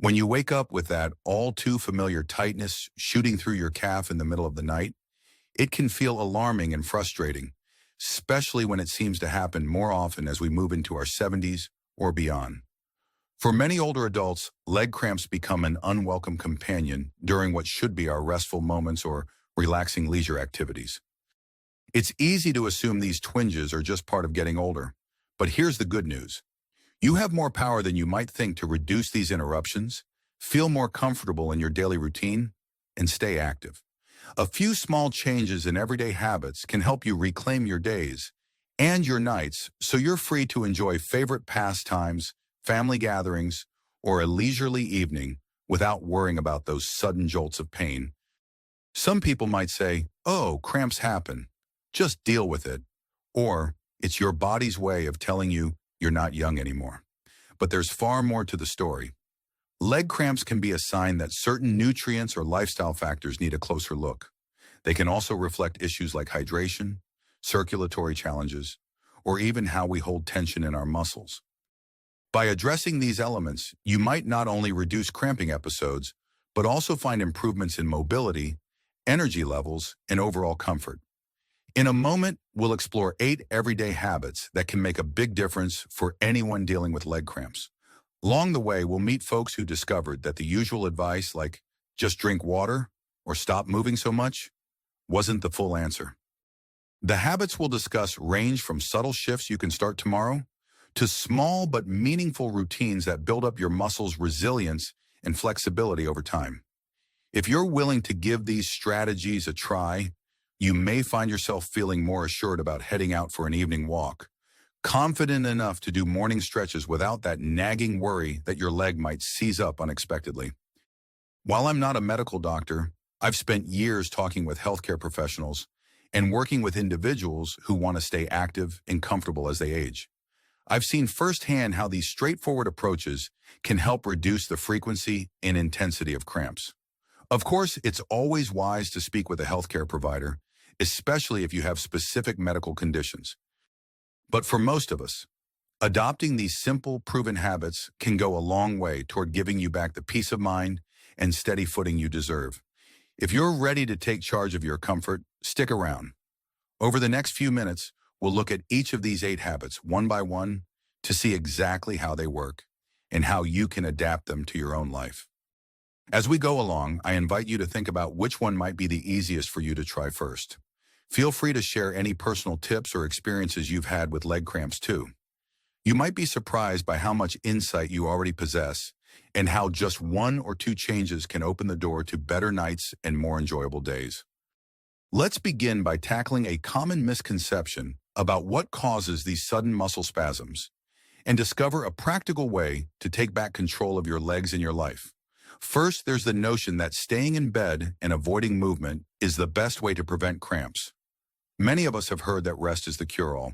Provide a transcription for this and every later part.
When you wake up with that all too familiar tightness shooting through your calf in the middle of the night, it can feel alarming and frustrating, especially when it seems to happen more often as we move into our 70s or beyond. For many older adults, leg cramps become an unwelcome companion during what should be our restful moments or relaxing leisure activities. It's easy to assume these twinges are just part of getting older, but here's the good news. You have more power than you might think to reduce these interruptions, feel more comfortable in your daily routine, and stay active. A few small changes in everyday habits can help you reclaim your days and your nights so you're free to enjoy favorite pastimes, family gatherings, or a leisurely evening without worrying about those sudden jolts of pain. Some people might say, "Oh, cramps happen. Just deal with it." Or, "It's your body's way of telling you you're not young anymore." But there's far more to the story. Leg cramps can be a sign that certain nutrients or lifestyle factors need a closer look. They can also reflect issues like hydration, circulatory challenges, or even how we hold tension in our muscles. By addressing these elements, you might not only reduce cramping episodes, but also find improvements in mobility, energy levels, and overall comfort. In a moment, we'll explore 8 everyday habits that can make a big difference for anyone dealing with leg cramps. Along the way, we'll meet folks who discovered that the usual advice like just drink water or stop moving so much wasn't the full answer. The habits we'll discuss range from subtle shifts you can start tomorrow to small but meaningful routines that build up your muscles' resilience and flexibility over time. If you're willing to give these strategies a try, you may find yourself feeling more assured about heading out for an evening walk, confident enough to do morning stretches without that nagging worry that your leg might seize up unexpectedly. While I'm not a medical doctor, I've spent years talking with healthcare professionals and working with individuals who want to stay active and comfortable as they age. I've seen firsthand how these straightforward approaches can help reduce the frequency and intensity of cramps. Of course, it's always wise to speak with a healthcare provider, especially if you have specific medical conditions. But for most of us, adopting these simple, proven habits can go a long way toward giving you back the peace of mind and steady footing you deserve. If you're ready to take charge of your comfort, stick around. Over the next few minutes, we'll look at each of these 8 habits one by one to see exactly how they work and how you can adapt them to your own life. As we go along, I invite you to think about which one might be the easiest for you to try first. Feel free to share any personal tips or experiences you've had with leg cramps too. You might be surprised by how much insight you already possess and how just 1 or 2 changes can open the door to better nights and more enjoyable days. Let's begin by tackling a common misconception about what causes these sudden muscle spasms and discover a practical way to take back control of your legs and your life. First, there's the notion that staying in bed and avoiding movement is the best way to prevent cramps. Many of us have heard that rest is the cure-all,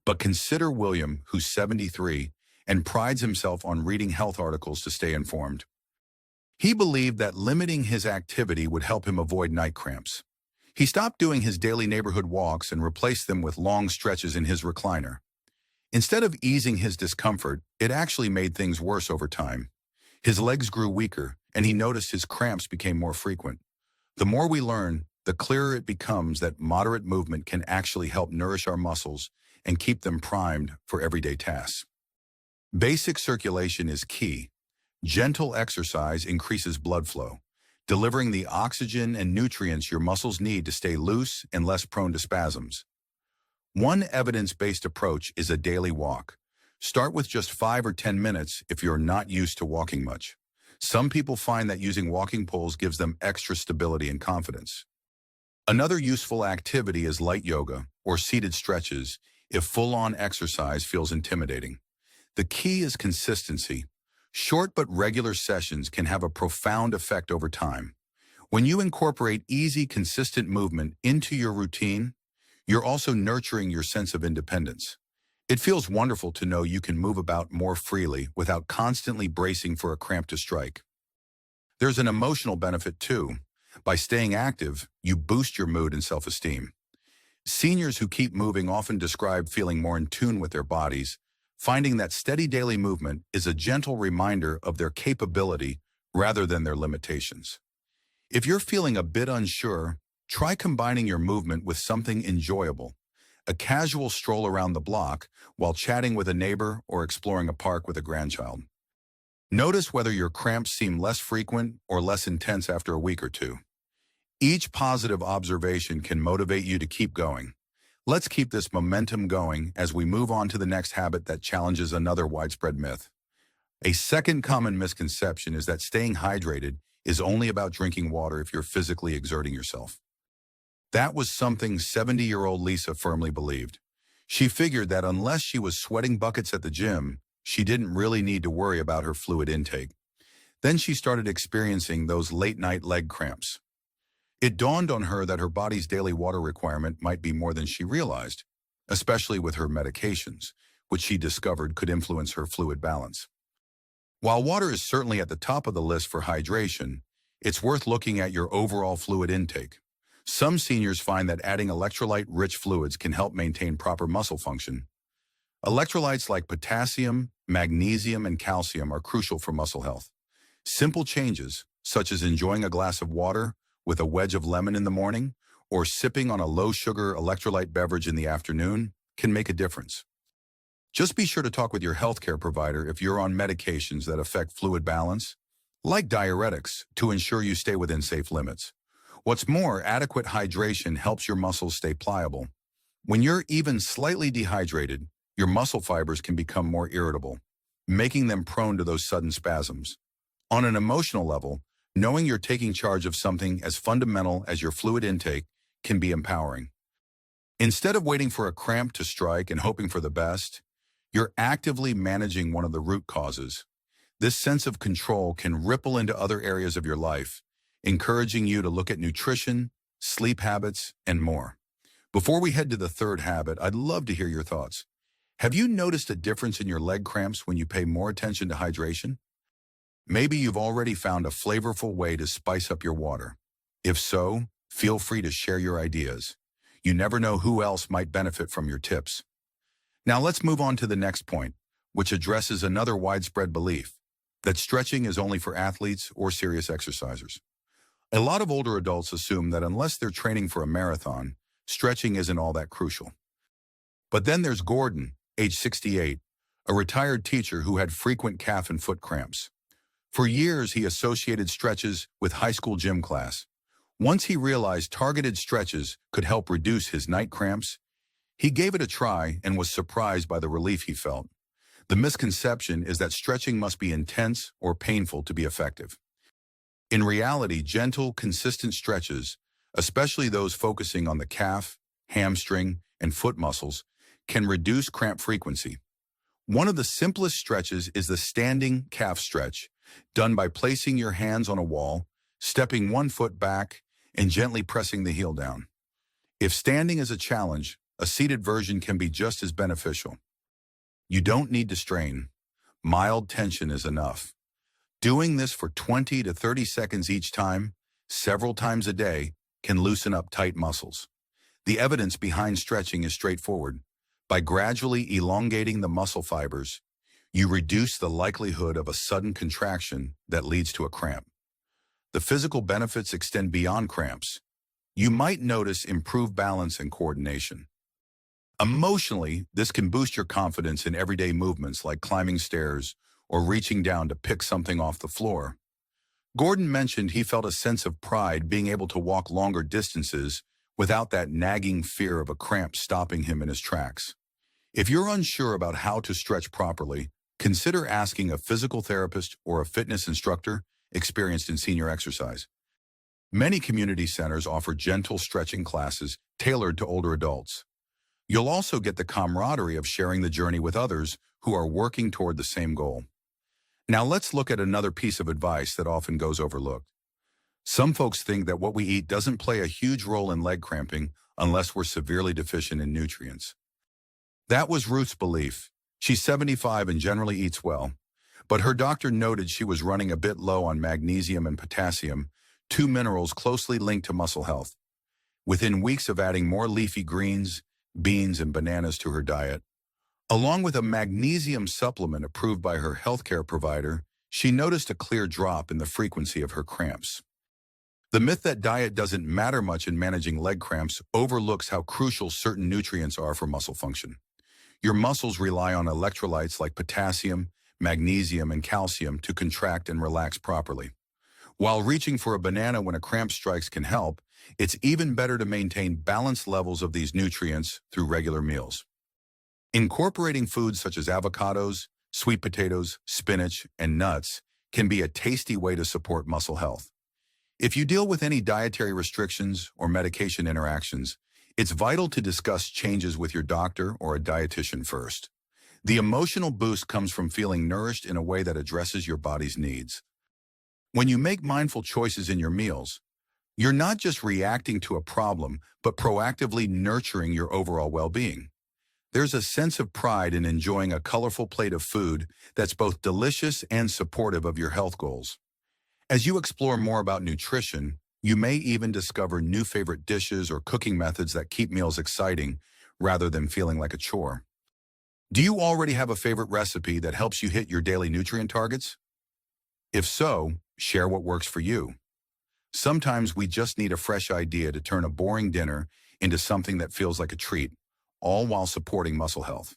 but consider William, who's 73, and prides himself on reading health articles to stay informed. He believed that limiting his activity would help him avoid night cramps. He stopped doing his daily neighborhood walks and replaced them with long stretches in his recliner. Instead of easing his discomfort, it actually made things worse over time. His legs grew weaker, and he noticed his cramps became more frequent. The more we learn, the clearer it becomes that moderate movement can actually help nourish our muscles and keep them primed for everyday tasks. Basic circulation is key. Gentle exercise increases blood flow, delivering the oxygen and nutrients your muscles need to stay loose and less prone to spasms. One evidence-based approach is a daily walk. Start with just 5 or 10 minutes if you're not used to walking much. Some people find that using walking poles gives them extra stability and confidence. Another useful activity is light yoga or seated stretches if full-on exercise feels intimidating. The key is consistency. Short but regular sessions can have a profound effect over time. When you incorporate easy, consistent movement into your routine, you're also nurturing your sense of independence. It feels wonderful to know you can move about more freely without constantly bracing for a cramp to strike. There's an emotional benefit too. By staying active, you boost your mood and self-esteem. Seniors who keep moving often describe feeling more in tune with their bodies, finding that steady daily movement is a gentle reminder of their capability rather than their limitations. If you're feeling a bit unsure, try combining your movement with something enjoyable. A casual stroll around the block while chatting with a neighbor or exploring a park with a grandchild. Notice whether your cramps seem less frequent or less intense after a week or two. Each positive observation can motivate you to keep going. Let's keep this momentum going as we move on to the next habit that challenges another widespread myth. A second common misconception is that staying hydrated is only about drinking water if you're physically exerting yourself. That was something 70-year-old Lisa firmly believed. She figured that unless she was sweating buckets at the gym, she didn't really need to worry about her fluid intake. Then she started experiencing those late-night leg cramps. It dawned on her that her body's daily water requirement might be more than she realized, especially with her medications, which she discovered could influence her fluid balance. While water is certainly at the top of the list for hydration, it's worth looking at your overall fluid intake. Some seniors find that adding electrolyte-rich fluids can help maintain proper muscle function. Electrolytes like potassium, magnesium, and calcium are crucial for muscle health. Simple changes, such as enjoying a glass of water with a wedge of lemon in the morning or sipping on a low-sugar electrolyte beverage in the afternoon, can make a difference. Just be sure to talk with your healthcare provider if you're on medications that affect fluid balance, like diuretics, to ensure you stay within safe limits. What's more, adequate hydration helps your muscles stay pliable. When you're even slightly dehydrated, your muscle fibers can become more irritable, making them prone to those sudden spasms. On an emotional level, knowing you're taking charge of something as fundamental as your fluid intake can be empowering. Instead of waiting for a cramp to strike and hoping for the best, you're actively managing one of the root causes. This sense of control can ripple into other areas of your life, encouraging you to look at nutrition, sleep habits, and more. Before we head to the third habit, I'd love to hear your thoughts. Have you noticed a difference in your leg cramps when you pay more attention to hydration? Maybe you've already found a flavorful way to spice up your water. If so, feel free to share your ideas. You never know who else might benefit from your tips. Now let's move on to the next point, which addresses another widespread belief, that stretching is only for athletes or serious exercisers. A lot of older adults assume that unless they're training for a marathon, stretching isn't all that crucial. But then there's Gordon, age 68, a retired teacher who had frequent calf and foot cramps. For years, he associated stretches with high school gym class. Once he realized targeted stretches could help reduce his night cramps, he gave it a try and was surprised by the relief he felt. The misconception is that stretching must be intense or painful to be effective. In reality, gentle, consistent stretches, especially those focusing on the calf, hamstring, and foot muscles, can reduce cramp frequency. One of the simplest stretches is the standing calf stretch, done by placing your hands on a wall, stepping one foot back, and gently pressing the heel down. If standing is a challenge, a seated version can be just as beneficial. You don't need to strain. Mild tension is enough. Doing this for 20 to 30 seconds each time, several times a day, can loosen up tight muscles. The evidence behind stretching is straightforward. By gradually elongating the muscle fibers, you reduce the likelihood of a sudden contraction that leads to a cramp. The physical benefits extend beyond cramps. You might notice improved balance and coordination. Emotionally, this can boost your confidence in everyday movements like climbing stairs or reaching down to pick something off the floor. Gordon mentioned he felt a sense of pride being able to walk longer distances without that nagging fear of a cramp stopping him in his tracks. If you're unsure about how to stretch properly, consider asking a physical therapist or a fitness instructor experienced in senior exercise. Many community centers offer gentle stretching classes tailored to older adults. You'll also get the camaraderie of sharing the journey with others who are working toward the same goal. Now let's look at another piece of advice that often goes overlooked. Some folks think that what we eat doesn't play a huge role in leg cramping unless we're severely deficient in nutrients. That was Ruth's belief. She's 75 and generally eats well, but her doctor noted she was running a bit low on magnesium and potassium, two minerals closely linked to muscle health. Within weeks of adding more leafy greens, beans, and bananas to her diet, along with a magnesium supplement approved by her healthcare provider, she noticed a clear drop in the frequency of her cramps. The myth that diet doesn't matter much in managing leg cramps overlooks how crucial certain nutrients are for muscle function. Your muscles rely on electrolytes like potassium, magnesium, and calcium to contract and relax properly. While reaching for a banana when a cramp strikes can help, it's even better to maintain balanced levels of these nutrients through regular meals. Incorporating foods such as avocados, sweet potatoes, spinach, and nuts can be a tasty way to support muscle health. If you deal with any dietary restrictions or medication interactions, it's vital to discuss changes with your doctor or a dietitian first. The emotional boost comes from feeling nourished in a way that addresses your body's needs. When you make mindful choices in your meals, you're not just reacting to a problem, but proactively nurturing your overall well-being. There's a sense of pride in enjoying a colorful plate of food that's both delicious and supportive of your health goals. As you explore more about nutrition, you may even discover new favorite dishes or cooking methods that keep meals exciting rather than feeling like a chore. Do you already have a favorite recipe that helps you hit your daily nutrient targets? If so, share what works for you. Sometimes we just need a fresh idea to turn a boring dinner into something that feels like a treat, all while supporting muscle health.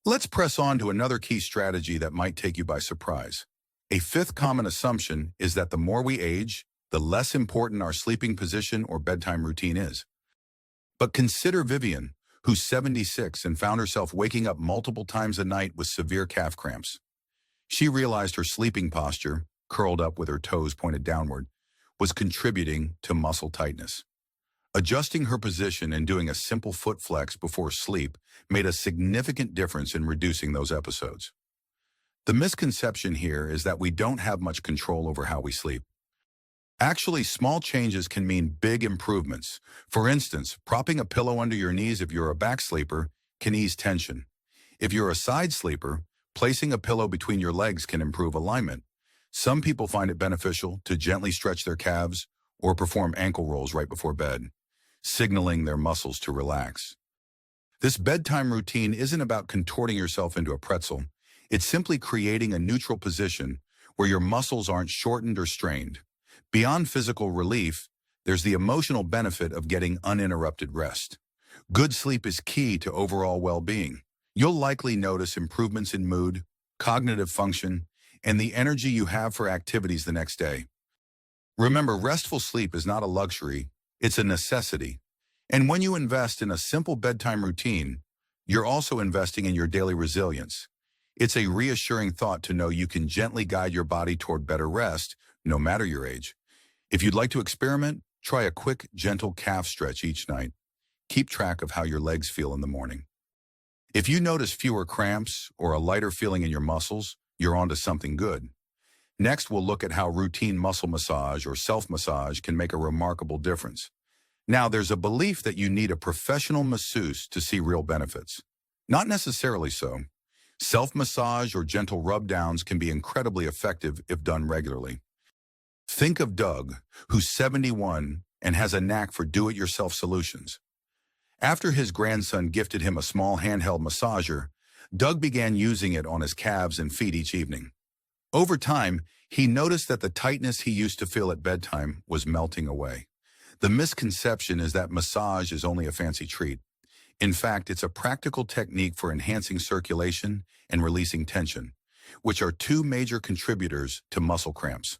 Let's press on to another key strategy that might take you by surprise. A fifth common assumption is that the more we age, the less important our sleeping position or bedtime routine is. But consider Vivian, who's 76 and found herself waking up multiple times a night with severe calf cramps. She realized her sleeping posture, curled up with her toes pointed downward, was contributing to muscle tightness. Adjusting her position and doing a simple foot flex before sleep made a significant difference in reducing those episodes. The misconception here is that we don't have much control over how we sleep. Actually, small changes can mean big improvements. For instance, propping a pillow under your knees if you're a back sleeper can ease tension. If you're a side sleeper, placing a pillow between your legs can improve alignment. Some people find it beneficial to gently stretch their calves or perform ankle rolls right before bed, signaling their muscles to relax. This bedtime routine isn't about contorting yourself into a pretzel. It's simply creating a neutral position where your muscles aren't shortened or strained. Beyond physical relief, there's the emotional benefit of getting uninterrupted rest. Good sleep is key to overall well-being. You'll likely notice improvements in mood, cognitive function, and the energy you have for activities the next day. Remember, restful sleep is not a luxury, it's a necessity. And when you invest in a simple bedtime routine, you're also investing in your daily resilience. It's a reassuring thought to know you can gently guide your body toward better rest, no matter your age. If you'd like to experiment, try a quick, gentle calf stretch each night. Keep track of how your legs feel in the morning. If you notice fewer cramps or a lighter feeling in your muscles, you're onto something good. Next, we'll look at how routine muscle massage or self-massage can make a remarkable difference. Now, there's a belief that you need a professional masseuse to see real benefits. Not necessarily so. Self-massage or gentle rub-downs can be incredibly effective if done regularly. Think of Doug, who's 71 and has a knack for do-it-yourself solutions. After his grandson gifted him a small handheld massager, Doug began using it on his calves and feet each evening. Over time, he noticed that the tightness he used to feel at bedtime was melting away. The misconception is that massage is only a fancy treat. In fact, it's a practical technique for enhancing circulation and releasing tension, which are two major contributors to muscle cramps.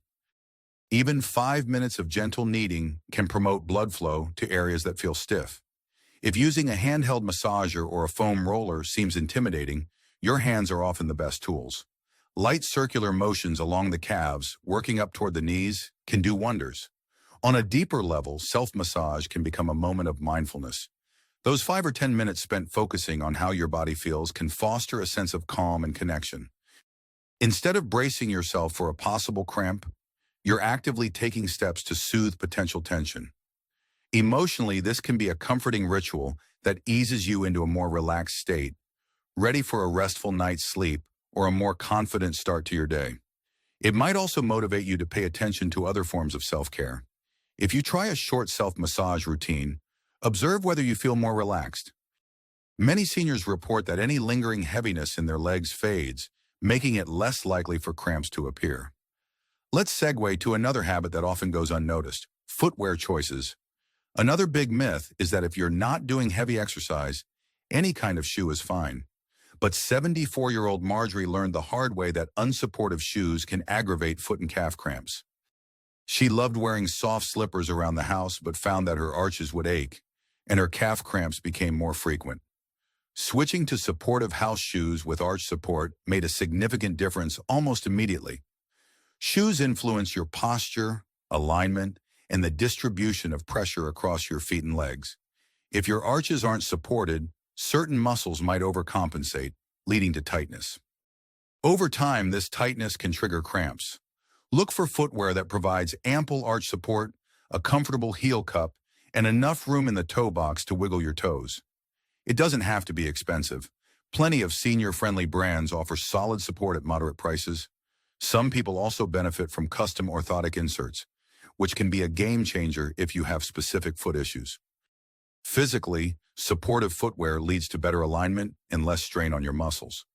Even 5 minutes of gentle kneading can promote blood flow to areas that feel stiff. If using a handheld massager or a foam roller seems intimidating, your hands are often the best tools. Light circular motions along the calves, working up toward the knees, can do wonders. On a deeper level, self-massage can become a moment of mindfulness. Those 5 or 10 minutes spent focusing on how your body feels can foster a sense of calm and connection. Instead of bracing yourself for a possible cramp, you're actively taking steps to soothe potential tension. Emotionally, this can be a comforting ritual that eases you into a more relaxed state, ready for a restful night's sleep or a more confident start to your day. It might also motivate you to pay attention to other forms of self-care. If you try a short self-massage routine, observe whether you feel more relaxed. Many seniors report that any lingering heaviness in their legs fades, making it less likely for cramps to appear. Let's segue to another habit that often goes unnoticed: footwear choices. Another big myth is that if you're not doing heavy exercise, any kind of shoe is fine. But 74-year-old Marjorie learned the hard way that unsupportive shoes can aggravate foot and calf cramps. She loved wearing soft slippers around the house but found that her arches would ache, and her calf cramps became more frequent. Switching to supportive house shoes with arch support made a significant difference almost immediately. Shoes influence your posture, alignment, and the distribution of pressure across your feet and legs. If your arches aren't supported, certain muscles might overcompensate, leading to tightness. Over time, this tightness can trigger cramps. Look for footwear that provides ample arch support, a comfortable heel cup, and enough room in the toe box to wiggle your toes. It doesn't have to be expensive. Plenty of senior-friendly brands offer solid support at moderate prices. Some people also benefit from custom orthotic inserts, which can be a game changer if you have specific foot issues. Physically, supportive footwear leads to better alignment and less strain on your muscles.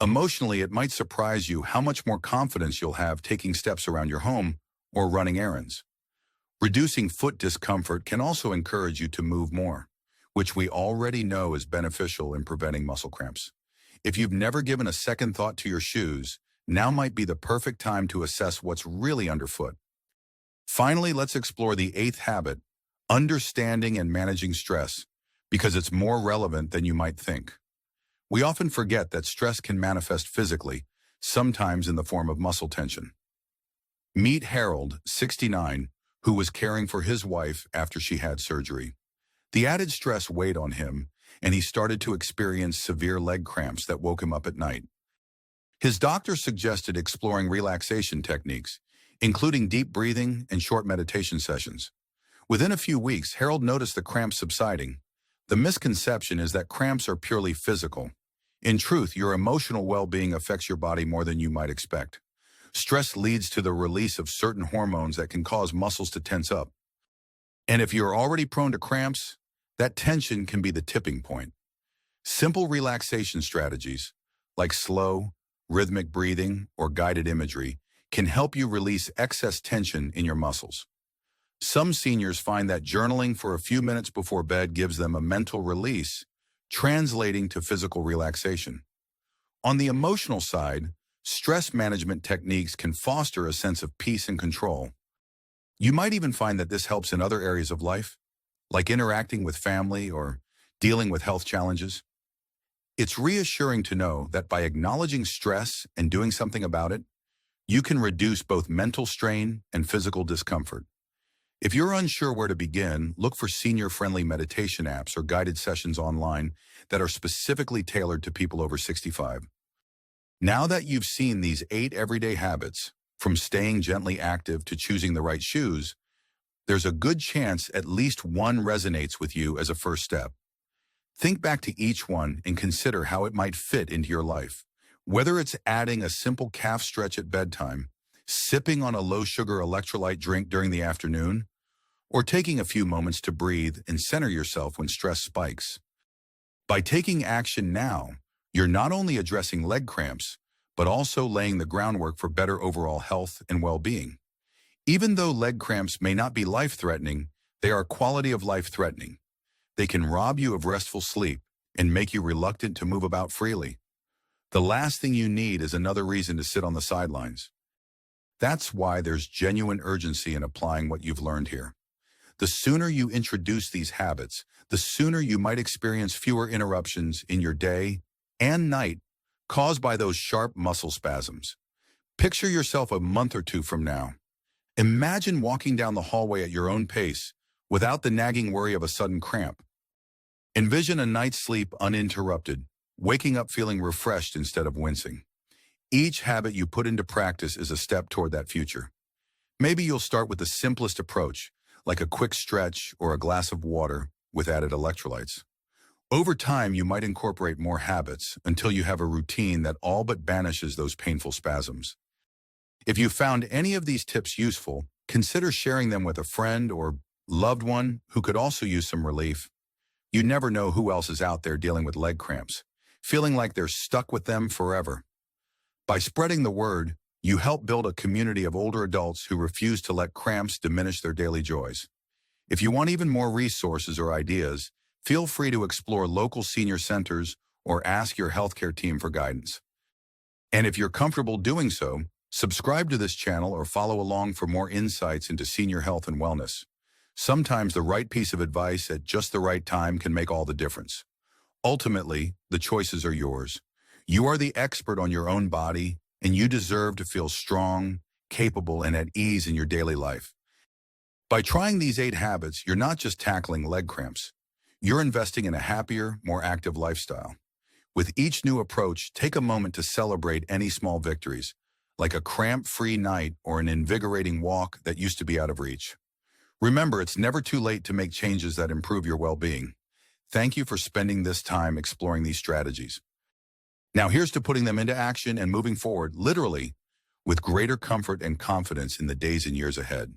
Emotionally, it might surprise you how much more confidence you'll have taking steps around your home or running errands. Reducing foot discomfort can also encourage you to move more, which we already know is beneficial in preventing muscle cramps. If you've never given a second thought to your shoes, now might be the perfect time to assess what's really underfoot. Finally, let's explore the eighth habit: understanding and managing stress, because it's more relevant than you might think. We often forget that stress can manifest physically, sometimes in the form of muscle tension. Meet Harold, 69, who was caring for his wife after she had surgery. The added stress weighed on him, and he started to experience severe leg cramps that woke him up at night. His doctor suggested exploring relaxation techniques, including deep breathing and short meditation sessions. Within a few weeks, Harold noticed the cramps subsiding. The misconception is that cramps are purely physical. In truth, your emotional well-being affects your body more than you might expect. Stress leads to the release of certain hormones that can cause muscles to tense up. And if you're already prone to cramps, that tension can be the tipping point. Simple relaxation strategies, like slow, rhythmic breathing or guided imagery, can help you release excess tension in your muscles. Some seniors find that journaling for a few minutes before bed gives them a mental release, translating to physical relaxation. On the emotional side, stress management techniques can foster a sense of peace and control. You might even find that this helps in other areas of life, like interacting with family or dealing with health challenges. It's reassuring to know that by acknowledging stress and doing something about it, you can reduce both mental strain and physical discomfort. If you're unsure where to begin, look for senior-friendly meditation apps or guided sessions online that are specifically tailored to people over 65. Now that you've seen these 8 everyday habits, from staying gently active to choosing the right shoes, there's a good chance at least one resonates with you as a first step. Think back to each one and consider how it might fit into your life. Whether it's adding a simple calf stretch at bedtime, sipping on a low-sugar electrolyte drink during the afternoon, or taking a few moments to breathe and center yourself when stress spikes. By taking action now, you're not only addressing leg cramps, but also laying the groundwork for better overall health and well-being. Even though leg cramps may not be life-threatening, they are quality of life-threatening. They can rob you of restful sleep and make you reluctant to move about freely. The last thing you need is another reason to sit on the sidelines. That's why there's genuine urgency in applying what you've learned here. The sooner you introduce these habits, the sooner you might experience fewer interruptions in your day and night caused by those sharp muscle spasms. Picture yourself a month or two from now. Imagine walking down the hallway at your own pace without the nagging worry of a sudden cramp. Envision a night's sleep uninterrupted, waking up feeling refreshed instead of wincing. Each habit you put into practice is a step toward that future. Maybe you'll start with the simplest approach, like a quick stretch or a glass of water with added electrolytes. Over time, you might incorporate more habits until you have a routine that all but banishes those painful spasms. If you found any of these tips useful, consider sharing them with a friend or loved one who could also use some relief. You never know who else is out there dealing with leg cramps, feeling like they're stuck with them forever. By spreading the word, you help build a community of older adults who refuse to let cramps diminish their daily joys. If you want even more resources or ideas, feel free to explore local senior centers or ask your healthcare team for guidance. And if you're comfortable doing so, subscribe to this channel or follow along for more insights into senior health and wellness. Sometimes the right piece of advice at just the right time can make all the difference. Ultimately, the choices are yours. You are the expert on your own body, and you deserve to feel strong, capable, and at ease in your daily life. By trying these 8 habits, you're not just tackling leg cramps. You're investing in a happier, more active lifestyle. With each new approach, take a moment to celebrate any small victories, like a cramp-free night or an invigorating walk that used to be out of reach. Remember, it's never too late to make changes that improve your well-being. Thank you for spending this time exploring these strategies. Now here's to putting them into action and moving forward, literally, with greater comfort and confidence in the days and years ahead.